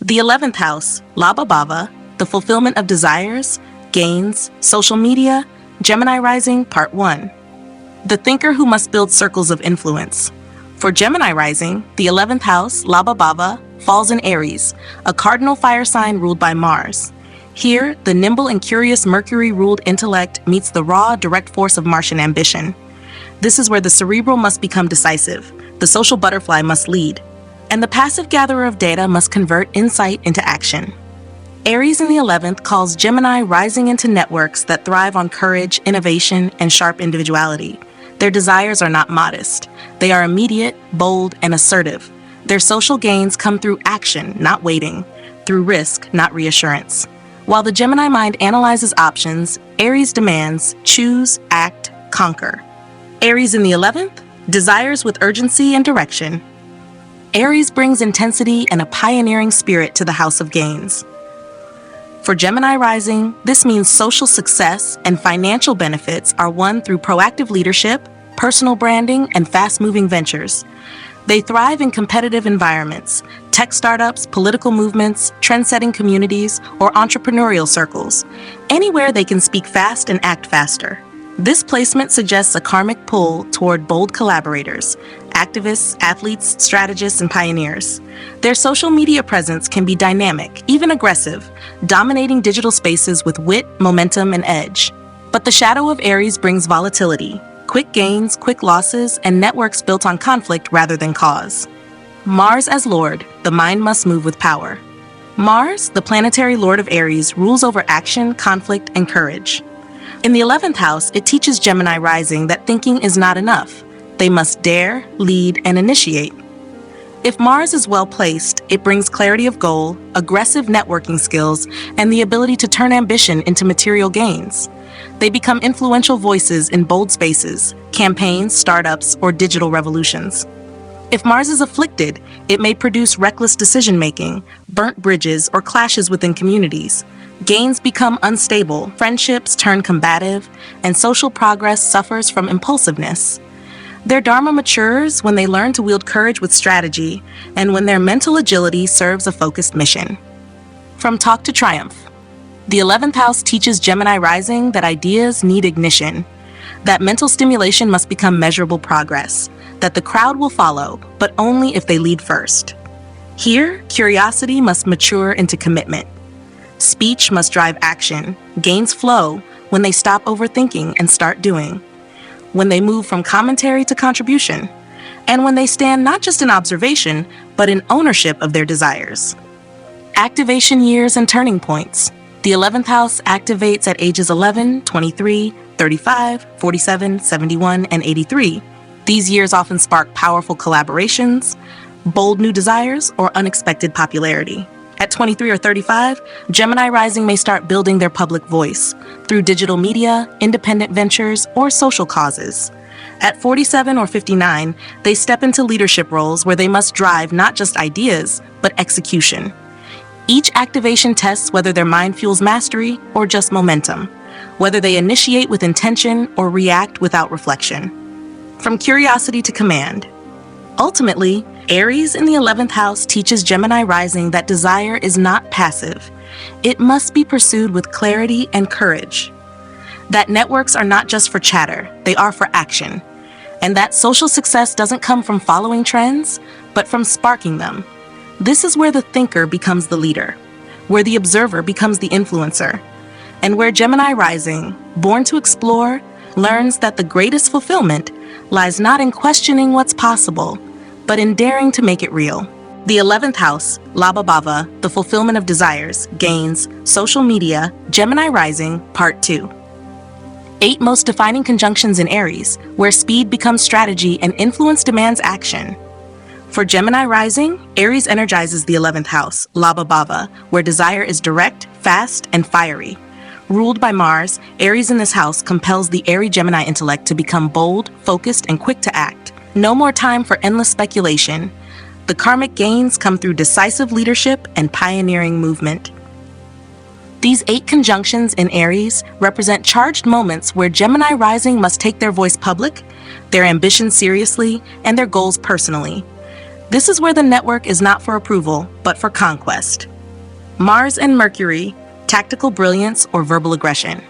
The 11th house, Labha Bhava, the fulfillment of desires, gains, social media, Gemini rising, part 1. The thinker who must build circles of influence. For Gemini rising, the 11th house, Labha Bhava, falls in Aries, a cardinal fire sign ruled by Mars. Here, the nimble and curious Mercury-ruled intellect meets the raw, direct force of Martian ambition. This is where the cerebral must become decisive, the social butterfly must lead, and the passive gatherer of data must convert insight into action. Aries in the 11th calls Gemini rising into networks that thrive on courage, innovation, and sharp individuality. Their desires are not modest. They are immediate, bold, and assertive. Their social gains come through action, not waiting, through risk, not reassurance. While the Gemini mind analyzes options, Aries demands choose, act, conquer. Aries in the 11th desires with urgency and direction. Aries brings intensity and a pioneering spirit to the house of gains. For Gemini rising, this means social success and financial benefits are won through proactive leadership, personal branding, and fast-moving ventures. They thrive in competitive environments, tech startups, political movements, trend-setting communities, or entrepreneurial circles, anywhere they can speak fast and act faster. This placement suggests a karmic pull toward bold collaborators, activists, athletes, strategists, and pioneers. Their social media presence can be dynamic, even aggressive, dominating digital spaces with wit, momentum, and edge. But the shadow of Aries brings volatility, quick gains, quick losses, and networks built on conflict rather than cause. Mars as Lord, the mind must move with power. Mars, the planetary lord of Aries, rules over action, conflict, and courage. In the 11th house, it teaches Gemini rising that thinking is not enough. They must dare, lead, and initiate. If Mars is well placed, it brings clarity of goal, aggressive networking skills, and the ability to turn ambition into material gains. They become influential voices in bold spaces, campaigns, startups, or digital revolutions. If Mars is afflicted, it may produce reckless decision-making, burnt bridges, or clashes within communities. Gains become unstable, friendships turn combative, and social progress suffers from impulsiveness. Their dharma matures when they learn to wield courage with strategy, and when their mental agility serves a focused mission. From talk to triumph. The 11th house teaches Gemini rising that ideas need ignition, that mental stimulation must become measurable progress, that the crowd will follow, but only if they lead first. Here, curiosity must mature into commitment. Speech must drive action. Gains flow when they stop overthinking and start doing. When they move from commentary to contribution. And when they stand not just in observation, but in ownership of their desires. Activation years and turning points. The 11th house activates at ages 11, 23, 35, 47, 71, and 83. These years often spark powerful collaborations, bold new desires, or unexpected popularity. At 23 or 35, Gemini rising may start building their public voice through digital media, independent ventures, or social causes. At 47 or 59, they step into leadership roles where they must drive not just ideas, but execution. Each activation tests whether their mind fuels mastery or just momentum, whether they initiate with intention or react without reflection. From curiosity to command. Ultimately, Aries in the 11th house teaches Gemini rising that desire is not passive. It must be pursued with clarity and courage. That networks are not just for chatter, they are for action. And that social success doesn't come from following trends, but from sparking them. This is where the thinker becomes the leader, where the observer becomes the influencer, and where Gemini rising, born to explore, learns that the greatest fulfillment lies not in questioning what's possible, but in daring to make it real. The 11th house, Labha Bhava, the fulfillment of desires, gains, social media, Gemini rising, part 2. 8 most defining conjunctions in Aries, where speed becomes strategy and influence demands action. For Gemini rising, Aries energizes the 11th house, Labha Bhava, where desire is direct, fast, and fiery. Ruled by Mars, Aries in this house compels the airy Gemini intellect to become bold, focused, and quick to act. No more time for endless speculation. The karmic gains come through decisive leadership and pioneering movement. These 8 conjunctions in Aries represent charged moments where Gemini rising must take their voice public, their ambition seriously, and their goals personally. This is where the network is not for approval, but for conquest. Mars and Mercury, tactical brilliance or verbal aggression.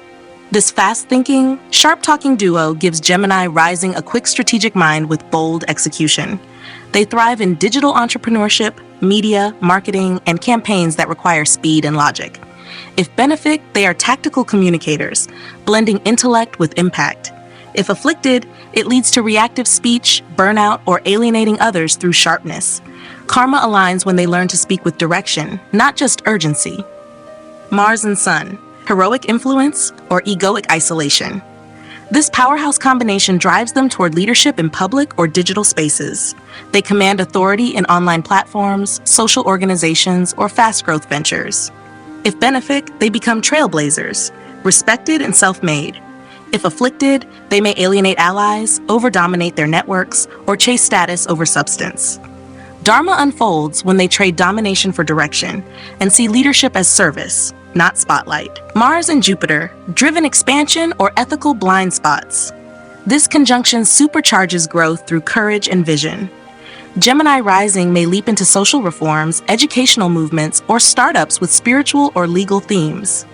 This fast-thinking, sharp-talking duo gives Gemini rising a quick strategic mind with bold execution. They thrive in digital entrepreneurship, media, marketing, and campaigns that require speed and logic. If benefic, they are tactical communicators, blending intellect with impact. If afflicted, it leads to reactive speech, burnout, or alienating others through sharpness. Karma aligns when they learn to speak with direction, not just urgency. Mars and Sun, heroic influence or egoic isolation. This powerhouse combination drives them toward leadership in public or digital spaces. They command authority in online platforms, social organizations, or fast-growth ventures. If benefic, they become trailblazers, respected and self-made. If afflicted, they may alienate allies, overdominate their networks, or chase status over substance. Dharma unfolds when they trade domination for direction and see leadership as service, not spotlight. Mars and Jupiter, driven expansion or ethical blind spots. This conjunction supercharges growth through courage and vision. Gemini rising may leap into social reforms, educational movements, or startups with spiritual or legal themes.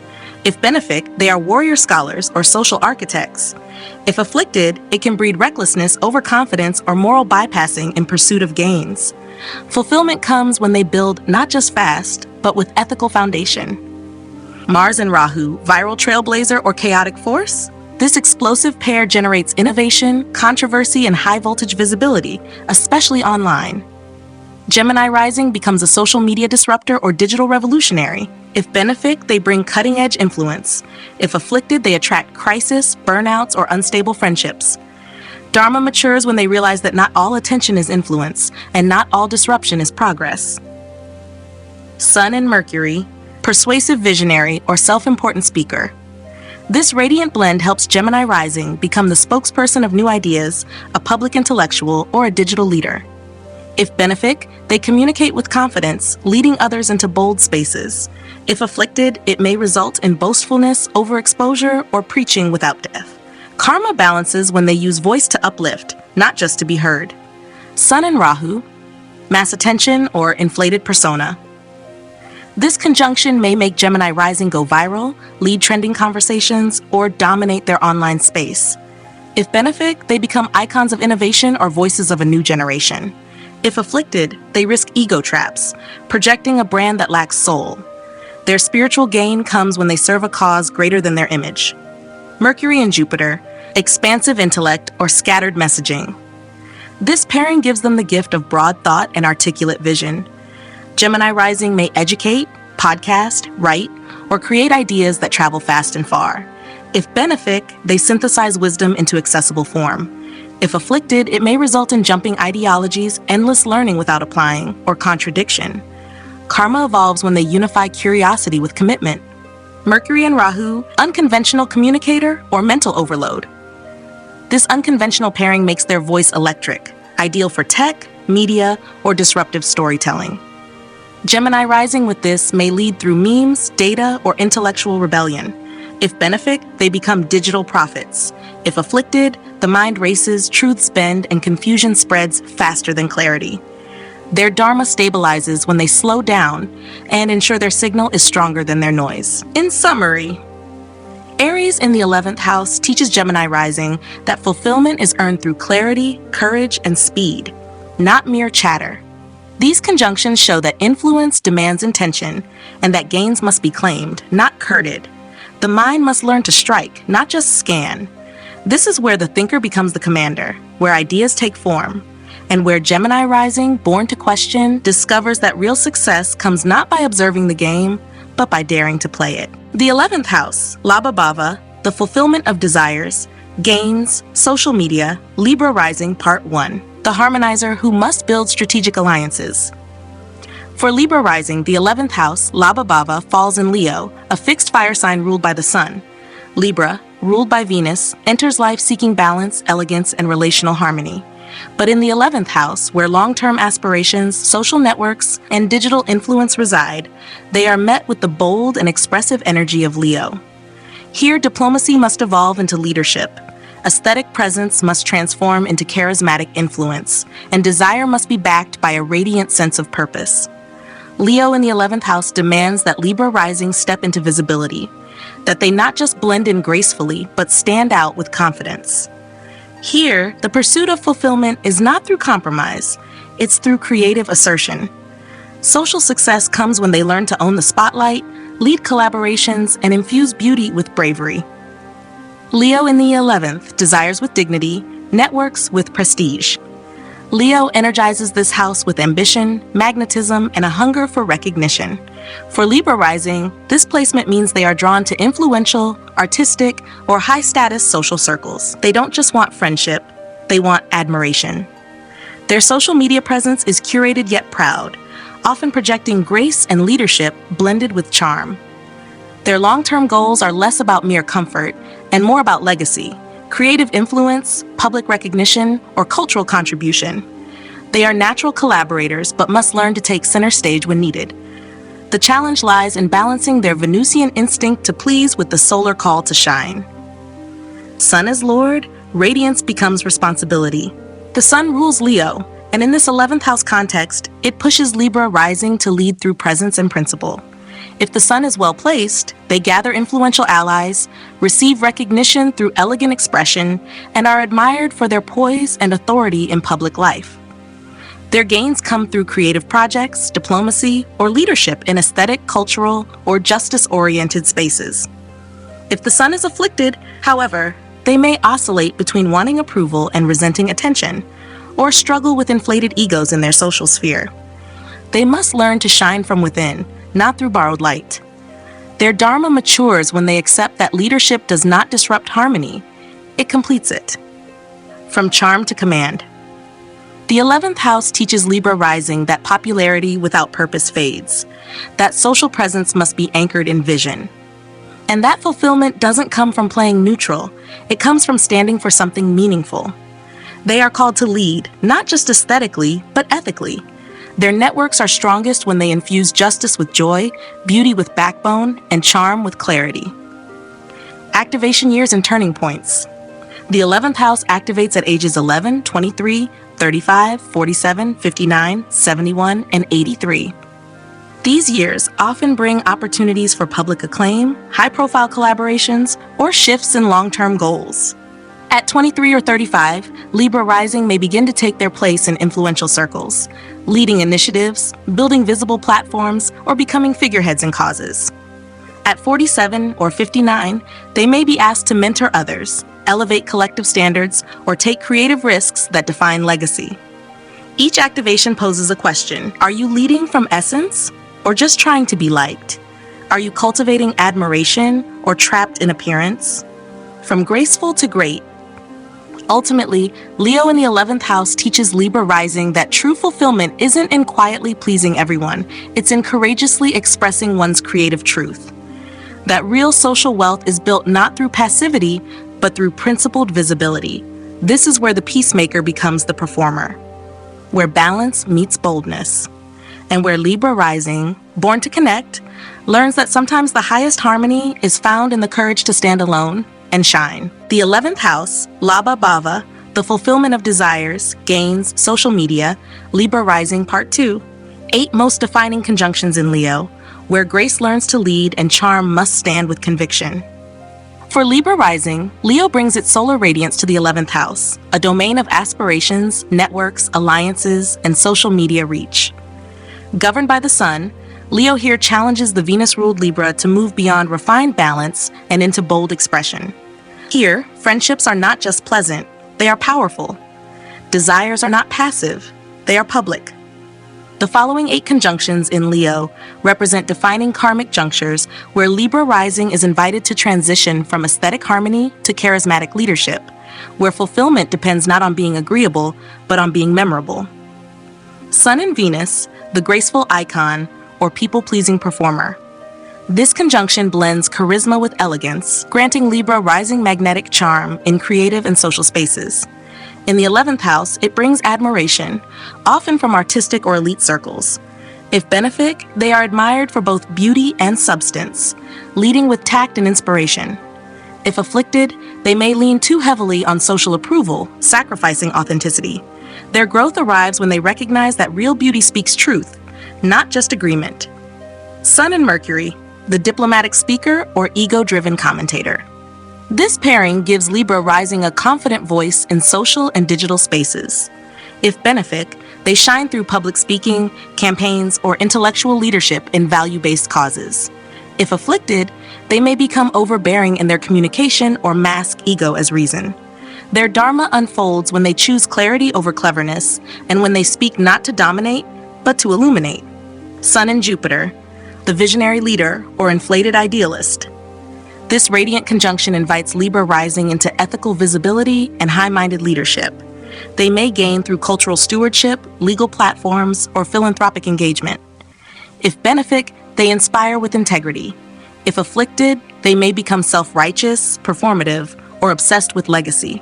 If benefic, they are warrior scholars or social architects. If afflicted, it can breed recklessness, overconfidence, or moral bypassing in pursuit of gains. Fulfillment comes when they build not just fast, but with ethical foundation. Mars and Rahu, viral trailblazer or chaotic force? This explosive pair generates innovation, controversy, and high-voltage visibility, especially online. Gemini rising becomes a social media disruptor or digital revolutionary. If benefic, they bring cutting-edge influence. If afflicted, they attract crisis, burnouts, or unstable friendships. Dharma matures when they realize that not all attention is influence, and not all disruption is progress. Sun and Mercury, persuasive visionary or self-important speaker. This radiant blend helps Gemini rising become the spokesperson of new ideas, a public intellectual, or a digital leader. If benefic, they communicate with confidence, leading others into bold spaces. If afflicted, it may result in boastfulness, overexposure, or preaching without depth. Karma balances when they use voice to uplift, not just to be heard. Sun and Rahu, mass attention or inflated persona. This conjunction may make Gemini rising go viral, lead trending conversations, or dominate their online space. If benefic, they become icons of innovation or voices of a new generation. If afflicted, they risk ego traps, projecting a brand that lacks soul. Their spiritual gain comes when they serve a cause greater than their image. Mercury and Jupiter, expansive intellect or scattered messaging. This pairing gives them the gift of broad thought and articulate vision. Gemini rising may educate, podcast, write, or create ideas that travel fast and far. If benefic, they synthesize wisdom into accessible form. If afflicted, it may result in jumping ideologies, endless learning without applying, or contradiction. Karma evolves when they unify curiosity with commitment. Mercury and Rahu, unconventional communicator or mental overload. This unconventional pairing makes their voice electric, ideal for tech, media, or disruptive storytelling. Gemini rising with this may lead through memes, data, or intellectual rebellion. If benefic, they become digital prophets. If afflicted, the mind races, truths bend, and confusion spreads faster than clarity. Their dharma stabilizes when they slow down and ensure their signal is stronger than their noise. In summary, Aries in the 11th house teaches Gemini rising that fulfillment is earned through clarity, courage, and speed, not mere chatter. These conjunctions show that influence demands intention and that gains must be claimed, not courted. The mind must learn to strike, not just scan. This is where the thinker becomes the commander, where ideas take form, and where Gemini rising, born to question, discovers that real success comes not by observing the game, but by daring to play it. The 11th house, Labha Bhava, the fulfillment of desires, gains, social media, Libra rising, part 1, the harmonizer who must build strategic alliances. For Libra rising, the 11th house, Labha Bhava, falls in Leo, a fixed fire sign ruled by the sun. Libra, ruled by Venus, enters life seeking balance, elegance, and relational harmony. But in the 11th house, where long-term aspirations, social networks, and digital influence reside, they are met with the bold and expressive energy of Leo. Here, diplomacy must evolve into leadership. Aesthetic presence must transform into charismatic influence, and desire must be backed by a radiant sense of purpose. Leo in the 11th house demands that Libra rising step into visibility, that they not just blend in gracefully, but stand out with confidence. Here, the pursuit of fulfillment is not through compromise, it's through creative assertion. Social success comes when they learn to own the spotlight, lead collaborations, and infuse beauty with bravery. Leo in the 11th desires with dignity, networks with prestige. Leo energizes this house with ambition, magnetism, and a hunger for recognition. For Libra rising, this placement means they are drawn to influential, artistic, or high-status social circles. They don't just want friendship, they want admiration. Their social media presence is curated yet proud, often projecting grace and leadership blended with charm. Their long-term goals are less about mere comfort and more about legacy, creative influence, public recognition, or cultural contribution. They are natural collaborators but must learn to take center stage when needed. The challenge lies in balancing their Venusian instinct to please with the solar call to shine. Sun as Lord, radiance becomes responsibility. The Sun rules Leo, and in this 11th house context, it pushes Libra rising to lead through presence and principle. If the Sun is well placed, they gather influential allies, receive recognition through elegant expression, and are admired for their poise and authority in public life. Their gains come through creative projects, diplomacy, or leadership in aesthetic, cultural, or justice-oriented spaces. If the Sun is afflicted, however, they may oscillate between wanting approval and resenting attention, or struggle with inflated egos in their social sphere. They must learn to shine from within, not through borrowed light. Their dharma matures when they accept that leadership does not disrupt harmony, it completes it. From charm to command. The 11th house teaches Libra rising that popularity without purpose fades, that social presence must be anchored in vision. And that fulfillment doesn't come from playing neutral, it comes from standing for something meaningful. They are called to lead, not just aesthetically, but ethically. Their networks are strongest when they infuse justice with joy, beauty with backbone, and charm with clarity. Activation years and turning points. The 11th house activates at ages 11, 23, 35, 47, 59, 71, and 83. These years often bring opportunities for public acclaim, high-profile collaborations, or shifts in long-term goals. At 23 or 35, Libra rising may begin to take their place in influential circles, leading initiatives, building visible platforms, or becoming figureheads in causes. At 47 or 59, they may be asked to mentor others, elevate collective standards, or take creative risks that define legacy. Each activation poses a question. Are you leading from essence, or just trying to be liked? Are you cultivating admiration, or trapped in appearance? From graceful to great. Ultimately, Leo in the 11th house teaches Libra rising that true fulfillment isn't in quietly pleasing everyone, it's in courageously expressing one's creative truth. That real social wealth is built not through passivity, but through principled visibility. This is where the peacemaker becomes the performer, where balance meets boldness, and where Libra rising, born to connect, learns that sometimes the highest harmony is found in the courage to stand alone and shine. The 11th house, Labha Bhava, the fulfillment of desires, gains, social media, Libra rising part 2, 8 most defining conjunctions in Leo, where grace learns to lead and charm must stand with conviction. For Libra rising, Leo brings its solar radiance to the 11th house, a domain of aspirations, networks, alliances, and social media reach. Governed by the Sun, Leo here challenges the Venus-ruled Libra to move beyond refined balance and into bold expression. Here, friendships are not just pleasant, they are powerful. Desires are not passive, they are public. The following 8 conjunctions in Leo represent defining karmic junctures where Libra rising is invited to transition from aesthetic harmony to charismatic leadership, where fulfillment depends not on being agreeable, but on being memorable. Sun and Venus, the graceful icon, or people-pleasing performer. This conjunction blends charisma with elegance, granting Libra rising magnetic charm in creative and social spaces. In the 11th house, it brings admiration, often from artistic or elite circles. If benefic, they are admired for both beauty and substance, leading with tact and inspiration. If afflicted, they may lean too heavily on social approval, sacrificing authenticity. Their growth arrives when they recognize that real beauty speaks truth, not just agreement. Sun and Mercury, the diplomatic speaker or ego-driven commentator. This pairing gives Libra rising a confident voice in social and digital spaces. If benefic, they shine through public speaking, campaigns, or intellectual leadership in value-based causes. If afflicted, they may become overbearing in their communication or mask ego as reason. Their dharma unfolds when they choose clarity over cleverness and when they speak not to dominate, but to illuminate. Sun and Jupiter, the visionary leader or inflated idealist. This radiant conjunction invites Libra rising into ethical visibility and high-minded leadership. They may gain through cultural stewardship, legal platforms, or philanthropic engagement. If benefic, they inspire with integrity. If afflicted, they may become self-righteous, performative, or obsessed with legacy.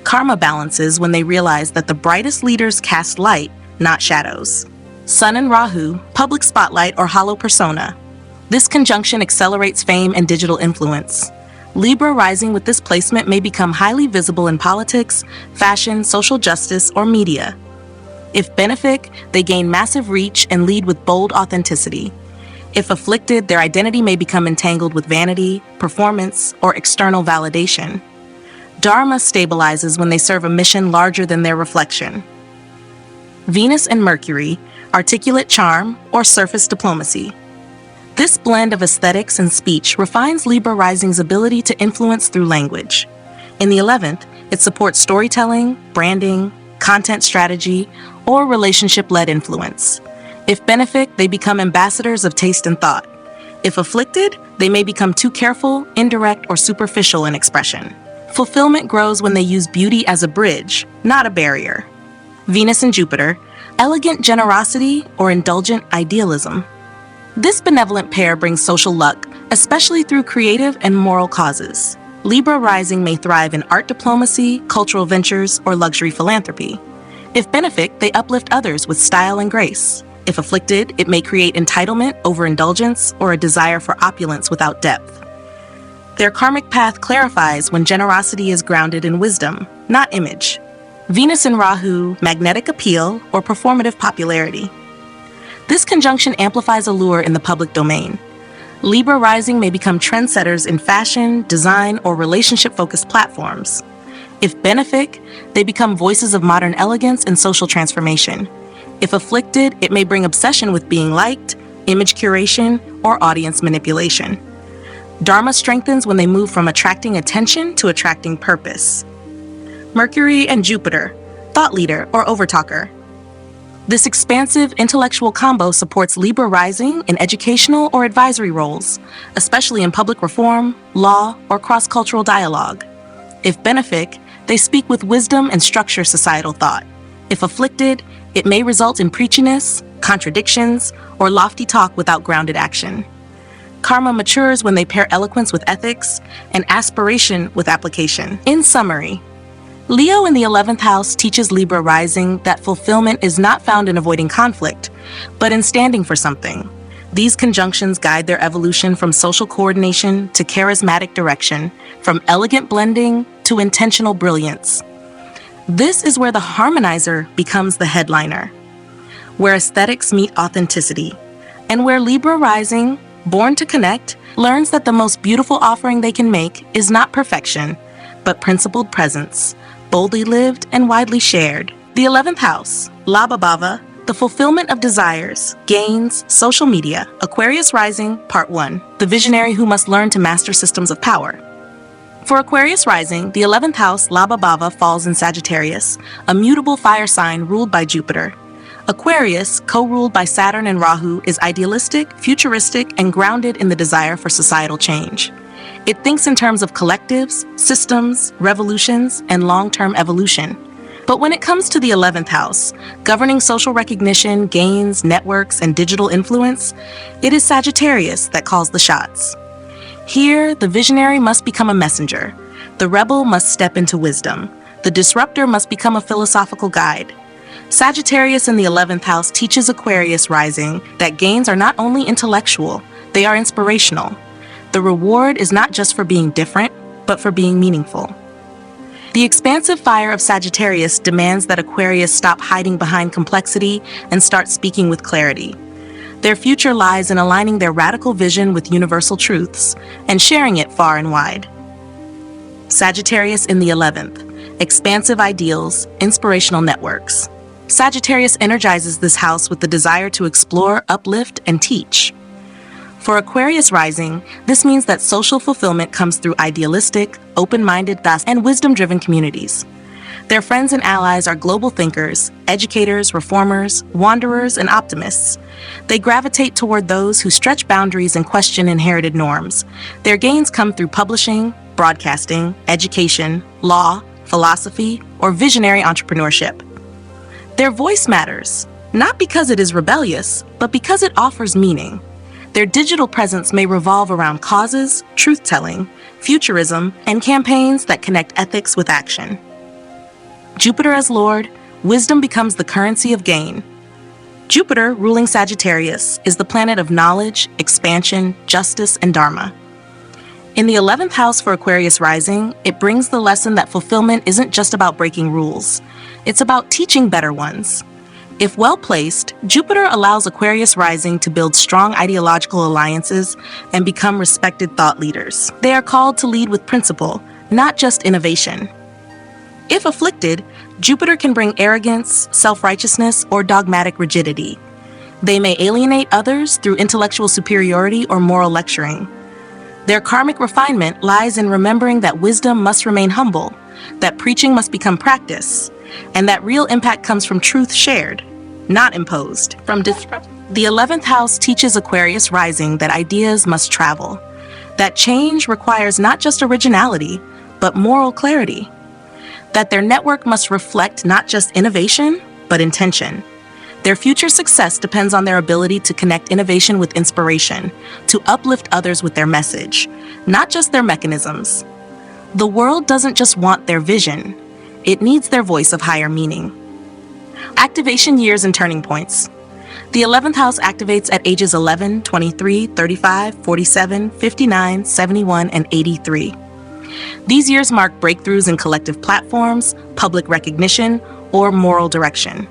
Karma balances when they realize that the brightest leaders cast light, not shadows. Sun and Rahu, public spotlight or hollow persona. This conjunction accelerates fame and digital influence. Libra rising with this placement may become highly visible in politics, fashion, social justice, or media. If benefic, they gain massive reach and lead with bold authenticity. If afflicted, their identity may become entangled with vanity, performance, or external validation. Dharma stabilizes when they serve a mission larger than their reflection. Venus and Mercury, articulate charm or surface diplomacy. This blend of aesthetics and speech refines Libra rising's ability to influence through language. In the 11th, it supports storytelling, branding, content strategy, or relationship-led influence. If benefic, they become ambassadors of taste and thought. If afflicted, they may become too careful, indirect, or superficial in expression. Fulfillment grows when they use beauty as a bridge, not a barrier. Venus and Jupiter, elegant generosity or indulgent idealism. This benevolent pair brings social luck, especially through creative and moral causes. Libra rising may thrive in art diplomacy, cultural ventures, or luxury philanthropy. If benefic, they uplift others with style and grace. If afflicted, it may create entitlement, overindulgence, or a desire for opulence without depth. Their karmic path clarifies when generosity is grounded in wisdom, not image. Venus and Rahu, magnetic appeal or performative popularity. This conjunction amplifies allure in the public domain. Libra rising may become trendsetters in fashion, design, or relationship-focused platforms. If benefic, they become voices of modern elegance and social transformation. If afflicted, it may bring obsession with being liked, image curation, or audience manipulation. Dharma strengthens when they move from attracting attention to attracting purpose. Mercury and Jupiter, thought leader or overtalker. This expansive intellectual combo supports Libra rising in educational or advisory roles, especially in public reform, law, or cross-cultural dialogue. If benefic, they speak with wisdom and structure societal thought. If afflicted, it may result in preachiness, contradictions, or lofty talk without grounded action. Karma matures when they pair eloquence with ethics and aspiration with application. In summary, Leo in the 11th house teaches Libra rising that fulfillment is not found in avoiding conflict, but in standing for something. These conjunctions guide their evolution from social coordination to charismatic direction, from elegant blending to intentional brilliance. This is where the harmonizer becomes the headliner, where aesthetics meet authenticity, and where Libra rising, born to connect, learns that the most beautiful offering they can make is not perfection, but principled presence, boldly lived and widely shared. The 11th house, Labha Bhava, the fulfillment of desires, gains, social media, Aquarius rising, part 1, the visionary who must learn to master systems of power. For Aquarius rising, the 11th house, Labha Bhava, falls in Sagittarius, a mutable fire sign ruled by Jupiter. Aquarius, co-ruled by Saturn and Rahu, is idealistic, futuristic, and grounded in the desire for societal change. It thinks in terms of collectives, systems, revolutions, and long-term evolution. But when it comes to the 11th house, governing social recognition, gains, networks, and digital influence, it is Sagittarius that calls the shots. Here, the visionary must become a messenger. The rebel must step into wisdom. The disruptor must become a philosophical guide. Sagittarius in the 11th house teaches Aquarius rising that gains are not only intellectual, they are inspirational. The reward is not just for being different, but for being meaningful. The expansive fire of Sagittarius demands that Aquarius stop hiding behind complexity and start speaking with clarity. Their future lies in aligning their radical vision with universal truths and sharing it far and wide. Sagittarius in the 11th, expansive ideals, inspirational networks. Sagittarius energizes this house with the desire to explore, uplift, and teach. For Aquarius rising, this means that social fulfillment comes through idealistic, open-minded thoughts and wisdom-driven communities. Their friends and allies are global thinkers, educators, reformers, wanderers, and optimists. They gravitate toward those who stretch boundaries and question inherited norms. Their gains come through publishing, broadcasting, education, law, philosophy, or visionary entrepreneurship. Their voice matters, not because it is rebellious, but because it offers meaning. Their digital presence may revolve around causes, truth-telling, futurism, and campaigns that connect ethics with action. Jupiter as Lord, wisdom becomes the currency of gain. Jupiter, ruling Sagittarius, is the planet of knowledge, expansion, justice, and dharma. In the 11th house for Aquarius rising, it brings the lesson that fulfillment isn't just about breaking rules. It's about teaching better ones. If well placed, Jupiter allows Aquarius rising to build strong ideological alliances and become respected thought leaders. They are called to lead with principle, not just innovation. If afflicted, Jupiter can bring arrogance, self-righteousness, or dogmatic rigidity. They may alienate others through intellectual superiority or moral lecturing. Their karmic refinement lies in remembering that wisdom must remain humble, that preaching must become practice, and that real impact comes from truth shared, not imposed. The 11th house teaches Aquarius rising that ideas must travel, that change requires not just originality, but moral clarity, that their network must reflect not just innovation, but intention. Their future success depends on their ability to connect innovation with inspiration, to uplift others with their message, not just their mechanisms. The world doesn't just want their vision, it needs their voice of higher meaning. Activation years and turning points. The 11th house activates at ages 11, 23, 35, 47, 59, 71, and 83. These years mark breakthroughs in collective platforms, public recognition, or moral direction.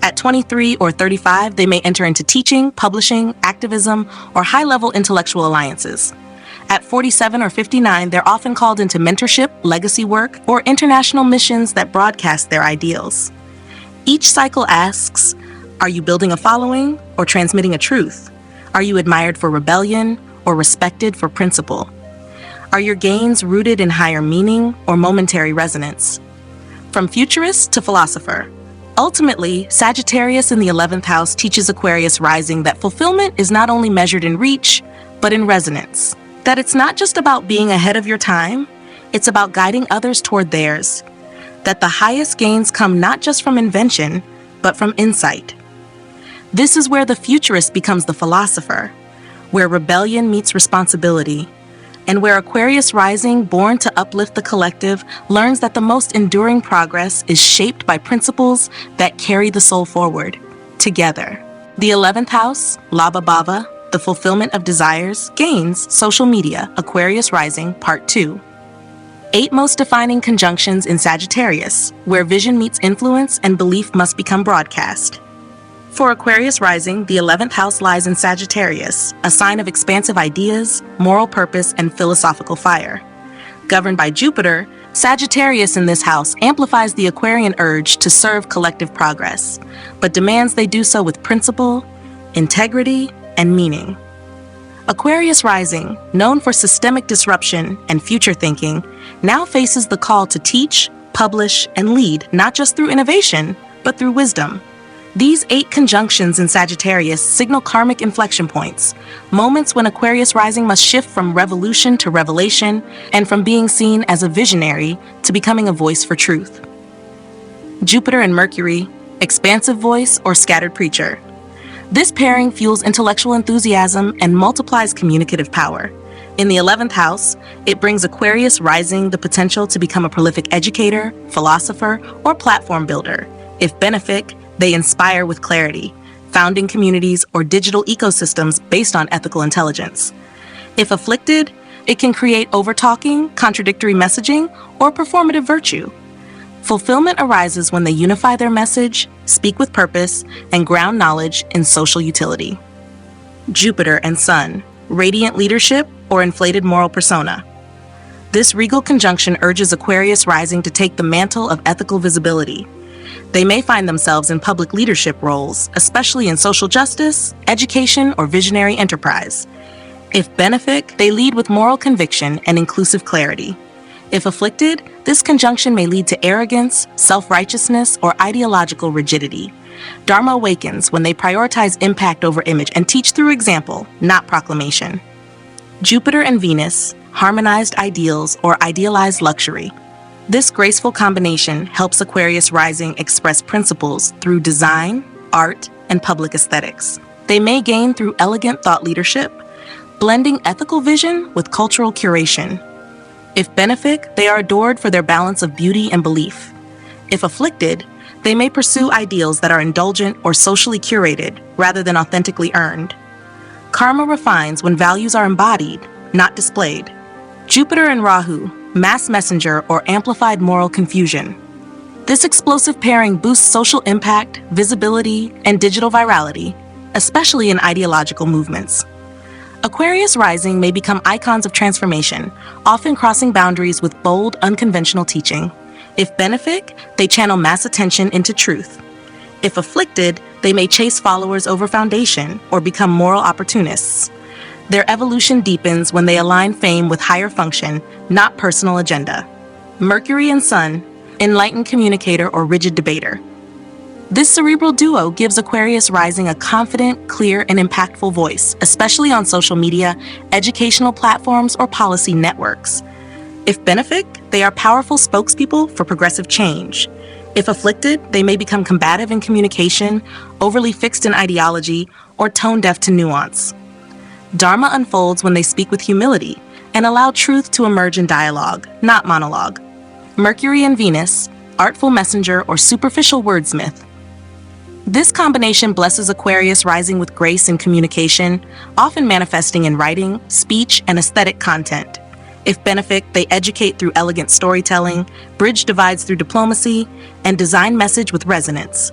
At 23 or 35, they may enter into teaching, publishing, activism, or high-level intellectual alliances. At 47 or 59, they're often called into mentorship, legacy work, or international missions that broadcast their ideals. Each cycle asks, are you building a following or transmitting a truth? Are you admired for rebellion or respected for principle? Are your gains rooted in higher meaning or momentary resonance? From futurist to philosopher, ultimately, Sagittarius in the 11th house teaches Aquarius rising that fulfillment is not only measured in reach, but in resonance. That it's not just about being ahead of your time, it's about guiding others toward theirs. That the highest gains come not just from invention, but from insight. This is where the futurist becomes the philosopher, where rebellion meets responsibility, and where Aquarius rising, born to uplift the collective, learns that the most enduring progress is shaped by principles that carry the soul forward, together. The 11th house, Labha Bhava, the fulfillment of desires, gains, social media, Aquarius rising, part 2. 8 most defining conjunctions in Sagittarius, where vision meets influence and belief must become broadcast. For Aquarius rising, the 11th house lies in Sagittarius, a sign of expansive ideas, moral purpose, and philosophical fire. Governed by Jupiter, Sagittarius in this house amplifies the Aquarian urge to serve collective progress, but demands they do so with principle, integrity, and meaning. Aquarius rising, known for systemic disruption and future thinking, now faces the call to teach, publish, and lead not just through innovation, but through wisdom. These 8 conjunctions in Sagittarius signal karmic inflection points, moments when Aquarius rising must shift from revolution to revelation and from being seen as a visionary to becoming a voice for truth. Jupiter and Mercury, expansive voice or scattered preacher. This pairing fuels intellectual enthusiasm and multiplies communicative power. In the 11th house, it brings Aquarius rising the potential to become a prolific educator, philosopher, or platform builder. If benefic, they inspire with clarity, founding communities or digital ecosystems based on ethical intelligence. If afflicted, it can create overtalking, contradictory messaging, or performative virtue. Fulfillment arises when they unify their message, speak with purpose, and ground knowledge in social utility. Jupiter and Sun, radiant leadership or inflated moral persona. This regal conjunction urges Aquarius rising to take the mantle of ethical visibility. They may find themselves in public leadership roles, especially in social justice, education, or visionary enterprise. If benefic, they lead with moral conviction and inclusive clarity. If afflicted, this conjunction may lead to arrogance, self-righteousness, or ideological rigidity. Dharma awakens when they prioritize impact over image and teach through example, not proclamation. Jupiter and Venus, harmonized ideals or idealized luxury. This graceful combination helps Aquarius rising express principles through design, art, and public aesthetics. They may gain through elegant thought leadership, blending ethical vision with cultural curation. If benefic, they are adored for their balance of beauty and belief. If afflicted, they may pursue ideals that are indulgent or socially curated rather than authentically earned. Karma refines when values are embodied, not displayed. Jupiter and Rahu, mass messenger or amplified moral confusion. This explosive pairing boosts social impact, visibility, and digital virality, especially in ideological movements. Aquarius rising may become icons of transformation, often crossing boundaries with bold, unconventional teaching. If benefic, they channel mass attention into truth. If afflicted, they may chase followers over foundation or become moral opportunists. Their evolution deepens when they align fame with higher function, not personal agenda. Mercury and Sun, enlightened communicator or rigid debater. This cerebral duo gives Aquarius rising a confident, clear, and impactful voice, especially on social media, educational platforms, or policy networks. If benefic, they are powerful spokespeople for progressive change. If afflicted, they may become combative in communication, overly fixed in ideology, or tone-deaf to nuance. Dharma unfolds when they speak with humility and allow truth to emerge in dialogue, not monologue. Mercury and Venus, artful messenger or superficial wordsmith. This combination blesses Aquarius rising with grace in communication, often manifesting in writing, speech, and aesthetic content. If benefic, they educate through elegant storytelling, bridge divides through diplomacy, and design message with resonance.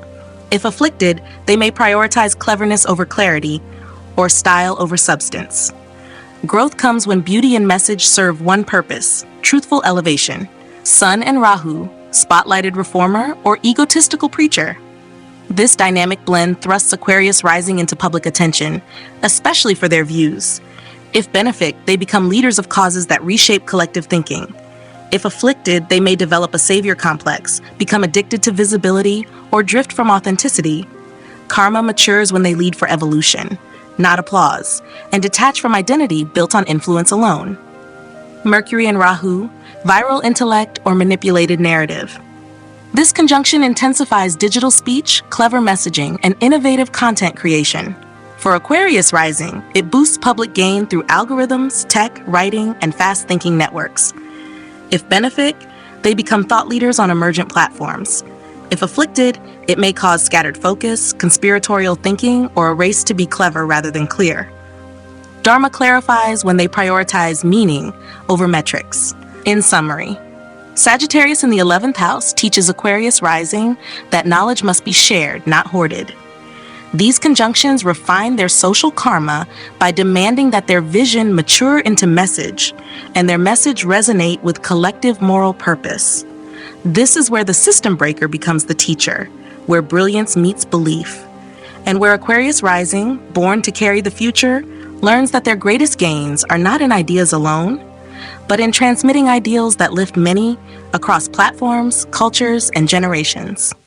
If afflicted, they may prioritize cleverness over clarity, or style over substance. Growth comes when beauty and message serve one purpose, truthful elevation. Sun and Rahu, spotlighted reformer or egotistical preacher. This dynamic blend thrusts Aquarius rising into public attention, especially for their views. If benefic, they become leaders of causes that reshape collective thinking. If afflicted, they may develop a savior complex, become addicted to visibility, or drift from authenticity. Karma matures when they lead for evolution, not applause, and detach from identity built on influence alone. Mercury and Rahu, viral intellect or manipulated narrative. This conjunction intensifies digital speech, clever messaging, and innovative content creation. For Aquarius rising, it boosts public gain through algorithms, tech, writing, and fast-thinking networks. If benefic, they become thought leaders on emergent platforms. If afflicted, it may cause scattered focus, conspiratorial thinking, or a race to be clever rather than clear. Dharma clarifies when they prioritize meaning over metrics. In summary, Sagittarius in the 11th house teaches Aquarius rising that knowledge must be shared, not hoarded. These conjunctions refine their social karma by demanding that their vision mature into message, and their message resonate with collective moral purpose. This is where the system breaker becomes the teacher, where brilliance meets belief, and where Aquarius rising, born to carry the future, learns that their greatest gains are not in ideas alone, but in transmitting ideals that lift many across platforms, cultures, and generations.